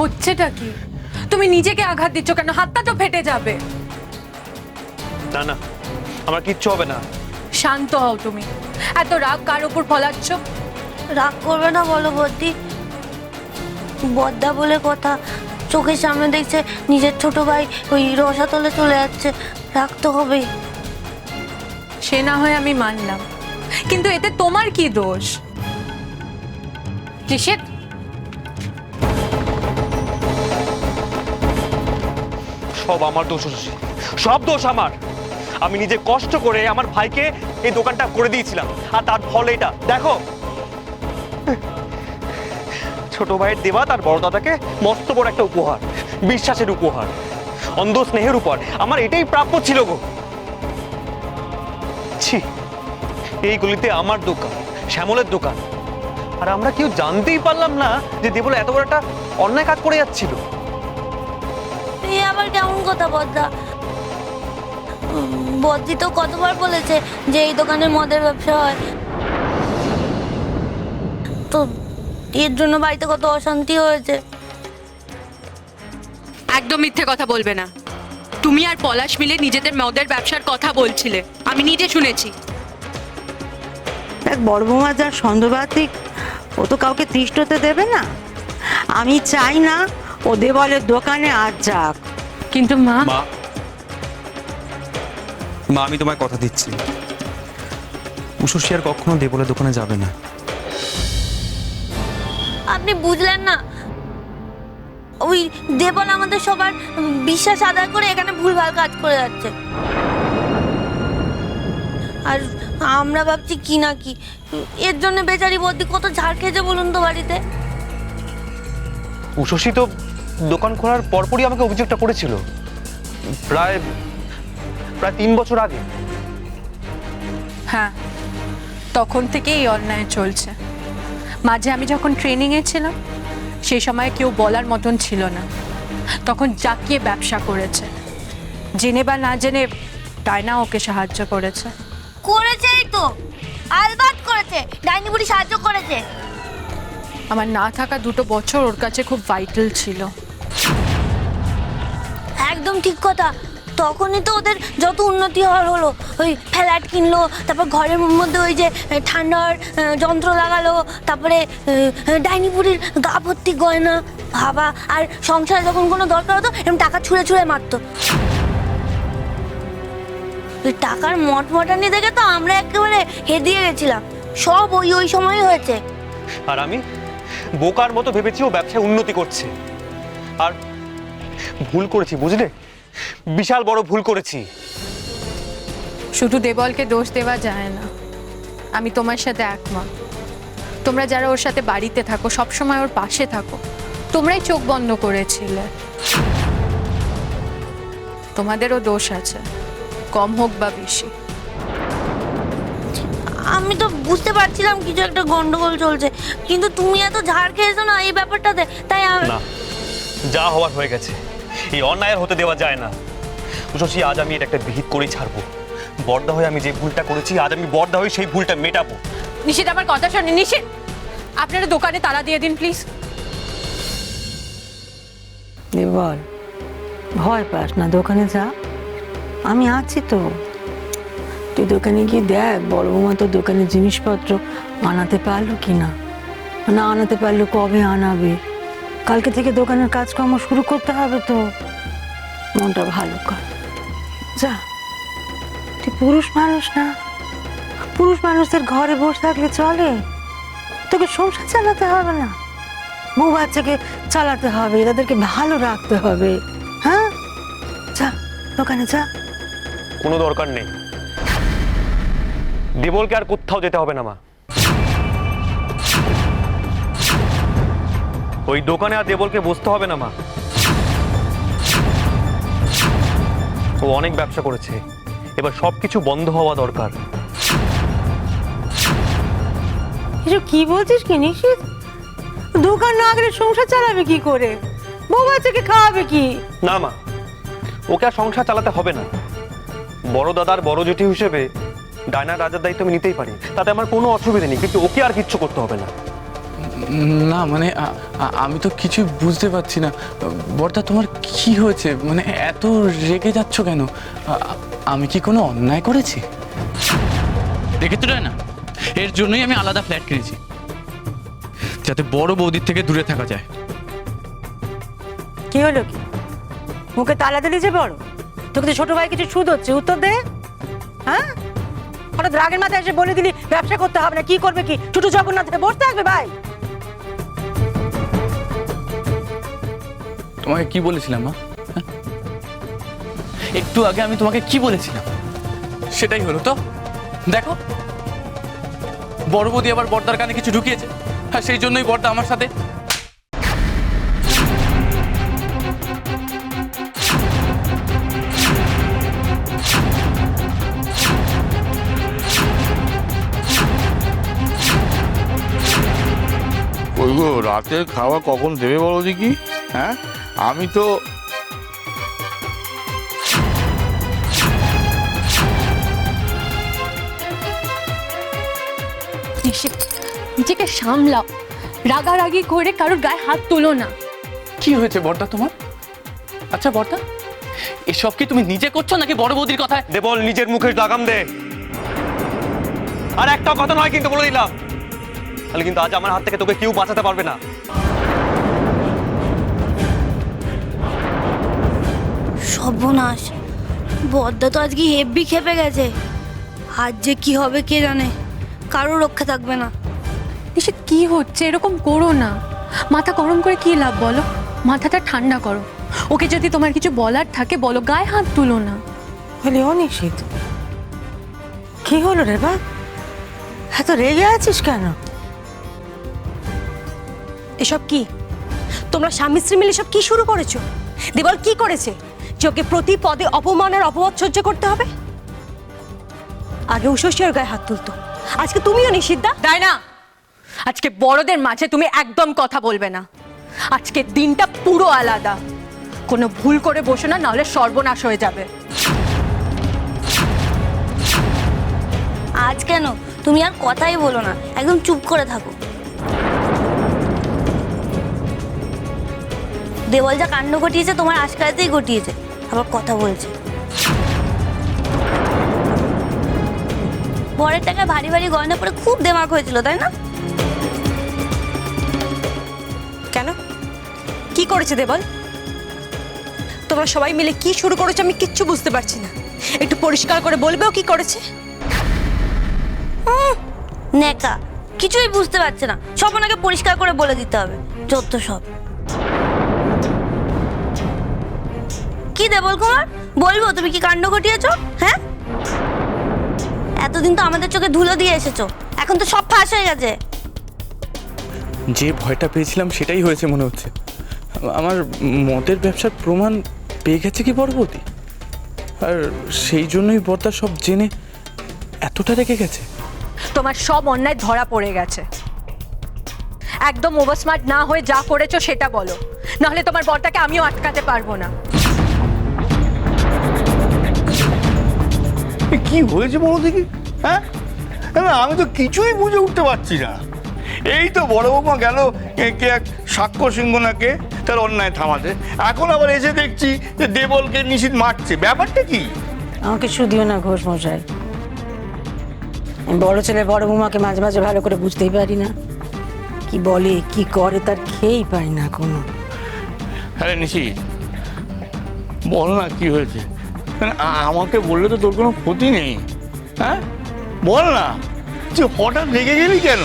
হচ্ছেটা কি? তুমি নিজেকে আঘাত দিচ্ছ কেন? হাতটা তো ফেটে যাবে। না না, আমার কিচ্ছু হবে না। শান্ত হও তুমি। এত রাগ কার উপর ফলাচ্ছ? রাগ করবে না বলো বদ্দি? বদ্দা বলে কথা, চোখের সামনে দেখছে নিজের ছোট ভাই ওই রসাতলে চলে যাচ্ছে, রাগ তো হবেই। সে না হয় আমি মানলাম, কিন্তু এতে তোমার কি দোষ? ঋষিত, সব আমার দোষ, সব দোষ আমার। আমি নিজে কষ্ট করে আমার ভাইকে এই দোকানটা করে দিয়েছিলাম, আর তার ফল এটা দেখো। ছোট ভাইয়ের দেওয়া তার বড় দাদাকে মস্ত বড় একটা উপহার, বিশ্বাসের উপহার, অন্ধ স্নেহের উপহার। আমার এটাই প্রাপ্য ছিল গো। ছি, এই গলিতে আমার দোকান, শ্যামলের দোকান, আর আমরা কেউ জানতেই পারলাম না যে দেবল এত বড় একটা অন্যায় কাজ করে যাচ্ছিল। এই আবার কেমন কথা বদ্দা? বদ্দি তো কতবার বলেছে যে এই দোকানে মদের ব্যবসা হয়, তো এর জন্য বাড়িতে কত অশান্তি হয়েছে। একদম মিথ্যে কথা বলবে না। তুমি আর পলাশ মিলে নিজেদের মদের ব্যবসার কথা বলছিলে, আমি নিজে শুনেছি। এক বড় বৌমা যার সন্দেহবাতিক, ও তো কাউকে তিষ্ট হতে দেবে না। আমি চাই না ও দেবলের দোকানে আজ যাক। কিন্তু মা, মা, মা আমি তোমায় কথা দিচ্ছি, উষসী আর কখনো দেবলের দোকানে যাবে না। আপনি বুঝলেন না? ওই দেবল আমাদের সবার বিশ্বাস আদায় করে এখানে ভুলভাল কাজ করে যাচ্ছে, আর আমরা ভাবছি কি না কি। এর জন্য বেচারি বদ্দি কত ঝাড় খেয়েছে বলুন তো বাড়িতে। উষসী তো দোকান খোলার পরপরই আমাকে অভিযোগটা করেছিল, প্রায় 3 বছর আগে। হ্যাঁ, তখন থেকেই এই অন্যায় চলছে। মাঝে আমি যখন ট্রেনিংয়ে ছিলাম, সেই সময় কেউ বলার মতন ছিল না, তখন জাকিয়ে ব্যবসা করেছে। জেনে বা না জেনে ডায়না ওকে সাহায্য করেছে। করেছেই তো, আলবাত করেছে, ডাইনি বুড়ি সাহায্য করেছে। আমার না থাকা 2 বছর ওর কাছে খুব ভাইটাল ছিল। একদম ঠিক কথা। তখনই তো ওদের যত উন্নতি হওয়ার হলো, ওই ফ্ল্যাট কিনলো, তারপর ঘরের মধ্যে ওই যে ঠান্ডার যন্ত্র লাগালো, তারপরে ডাইনি বুড়ির গা ভর্তি গয়না, ভাবা। আর সংসারে যখন কোনো দরকার হতো এরকম টাকা ছুঁড়ে ছুঁড়ে মারতো। ওই টাকার মটমটানি দেখে তো আমরা একেবারে হেদিয়ে গেছিলাম। সব ওই সময়ই হয়েছে। আর আমি বোকার মতো ভেবেছি ও ব্যবসায় উন্নতি করছে, আর ভুল করেছি বুঝলে, বিশাল বড় ভুল করেছি। শুধু দেবলকে দোষ দেওয়া যায় না, আমি তোমার সাথে একমত। তোমরা যারা ওর সাথে বাড়িতে থাকো, সবসময় ওর পাশে থাকো, তোমরাই চোখ বন্ধ করেছিলে। তোমাদেরও দোষ আছে, কম হোক বা বেশি। আমি তো বুঝতে পারছিলাম কিছু একটা গন্ডগোল চলছে, কিন্তু তুমি এত ঝাড় খেয়েছো না এই ব্যাপারটাতে, তাই না, যা হওয়ার হয়ে গেছে, এই অন্যায় হতে দেওয়া যায় না। উষসী, আজ আমি এটা একটা বিহিত করেই ছাড়বো। বড়দা হয়ে আমি যে ভুলটা করেছি, আজ আমি বড়দা হয়ে সেই ভুলটা মেটাবো। নিশিত, আমার কথা শোনে। নিশিত, আপনারা দোকানে তালা দিয়ে দিন প্লিজ। দেবল, ভয় পাস না, দোকানে যা, আমি আছি তো। তুই দোকানে গিয়ে দেখ বড় বৌমা তো দোকানের জিনিসপত্র আনাতে পারলো কি না, না আনাতে পারলো কবে আনাবে। কালকে থেকে দোকানের কাজকর্ম শুরু করতে হবে তো। মনটা ভালো কর, যা। তুই পুরুষ মানুষ না? পুরুষ মানুষদের ঘরে বসে থাকলে চলে? তোকে সংসার চালাতে হবে না, বউ বাচ্চাকে চালাতে হবে, তাদেরকে ভালো রাখতে হবে। হ্যাঁ, যা দোকানে যা। কোনো দরকার নেই, দেবলকে আর কোথাও যেতে হবে না মা। ওই দোকানে আর দেবলকে বসতে হবে না মা। ও অনেক ব্যবসা করেছে, এবার সবকিছু বন্ধ হওয়া দরকার। এসব কি বলছিস কি নিশিত? দোকান না গেলে সংসার চালাবে কি করে? বউ বাচ্চাকে খাওয়াবে কি? না মা, ওকে আর সংসার চালাতে হবে না। বড় দাদার বড় জেঠি হিসেবে ডায়না রাজার দায়িত্ব আমি নিতেই পারি, তাতে আমার কোনো অসুবিধা নেই, কিন্তু ওকে আর কিচ্ছু করতে হবে না। না মানে আমি তো কিছু বুঝতে পারছি না বর্দা, তোমার কি হয়েছে? মানে এত রেগে যাচ্ছ কেন? আমি কি কোনো অন্যায় করেছি? দেখে তো না, এর জন্যই আমি আলাদা ফ্ল্যাট কিনেছি, যাতে বড় বৌদির থেকে দূরে থাকা যায়। কি হলো কি? মুখে তালা দিলি যে বড়? তোকে তো ছোট ভাই কিছু সুদ হচ্ছে, উত্তর দে। হ্যাঁ, হঠাৎ রাগের মাথায় এসে বলে দিলি ব্যবসা করতে হবে না, কি করবে কি? ছোট জগন্নাথ থেকে বসতে থাকবে ভাই? তোমাকে কি বলেছিলাম মা? হ্যাঁ? একটু আগে আমি তোমাকে কি বলেছিলাম সেটাই হলো তো। দেখো, বড় বৌদি আবার বর্দার কানে কিছু ঢুকিয়েছে, আর সেই জন্যই বর্দা আমার সাথে। ওই গো, রাতের খাওয়া কখন দেবে বলো দেখি? হ্যাঁ, আমি তো নিজেকে সামলাও, রাগারাগি করে কারোর গায়ে হাত তোলো না। কি হয়েছে বর্দা তোমার? আচ্ছা বর্দা, এসব কি তুমি নিজে করছো নাকি বড় বৌদির কথায়? দেবল, নিজের মুখে লাগাম দে। আর একটা কথা নয় কিন্তু, বলে দিলাম, তাহলে কিন্তু আজ আমার হাত থেকে তোকে কেউ বাঁচাতে পারবে না। সর্বনাশ, বদ্দা তো আজকে হেব্বি খেপে গেছে। আজ যে কি হবে কে জানে, কারো রক্ষা থাকবে না। নিশিত, কি হচ্ছে? এরকম করো না, মাথা গরম করে কি লাভ বলো? মাথাটা ঠান্ডা করো। ওকে যদি তোমার কিছু বলার থাকে বলো, গায়ে হাত তুলো না। বলি ও নিশিত, কি হলো রে বা? এত রেগে আছিস কেন? এসব কি? তোমরা স্বামী স্ত্রী মিলে সব কি শুরু করেছো? দেবল কি করেছে যে ওকে প্রতি পদে অপমান আর অপবাদ সহ্য করতে হবে? আগে উষসী ওর গায়ে হাত তুলতো, আজকে তুমিও নিষিদ্ধা। তাই না? আজকে বড়দের মাঝে তুমি একদম কথা বলবে না। আজকে দিনটা পুরো আলাদা। কোনো ভুল করে বসো না, নাহলে সর্বনাশ হয়ে যাবে। আজ কেন? তুমি আর কথাই বলো না, একদম চুপ করে থাকো। দেওয়াল যা কাণ্ড ঘটিয়েছে তোমার আশকারাতেই ঘটিয়েছে, আবার কথা বলছে। বরের টাকায় ভারী ভারী গয়না পরে খুব দেমাক হয়েছিল, তাই না? কেন? কি করেছে দেবল? তোমরা সবাই মিলে কি শুরু করেছো আমি কিচ্ছু বুঝতে পারছি না। একটু পরিষ্কার করে বলবেও কি করেছে? নেকা, কিছুই বুঝতে পারছে না, সব ওনাকে পরিষ্কার করে বলে দিতে হবে। যত সব। কি দেবল কুমার, বলবো তুমি কি কাণ্ড ঘটিয়েছো? হ্যাঁ, এতদিন তো আমাদের চোখে ধুলো দিয়ে এসেছো, এখন তো সব ফাঁস হয়ে গেছে। যে ভয়টা পেয়েছিলাম সেটাই হয়েছে মনে হচ্ছে। আমার মদের ব্যবসার প্রমাণ পেয়ে গেছে কি বড় বৌদি, আর সেই জন্যই বর্দা সব জেনে এতটা রেগে গেছে। তোমার সব অন্যায় ধরা পড়ে গেছে। একদম ওভারস্মার্ট না হয়ে যা করেছো সেটা বলো, নাহলে তোমার বরটাকে আমিও আটকাতে পারবো না। কি হয়েছে বলো দেখি? হ্যাঁ, না আমি তো কিছুই বুঝে উঠতে পারছি না। এই তো বড় বৌমা গেল কে এক সাক্ষ্য সিংহনাকে তার অন্যায় থামাতে, এখন আবার এসে দেখছি যে দেবলকে নিষিদ্ধ মারছে। ব্যাপারটা কি? আমাকে শুধিও না ঘোষ মশাই, আমি বড় ছেলে বড় বৌমাকে মাঝে মাঝে ভালো করে বুঝতেই পারি না। কি বলে কি করে তার খেয়েই পাই না কোনো। আরে নিশিত, বল না কি হয়েছে? আমাকে বললে তো তোর কোনো ক্ষতি নেই। হ্যাঁ, বল না, তুই হঠাৎ রেগে গেলি কেন?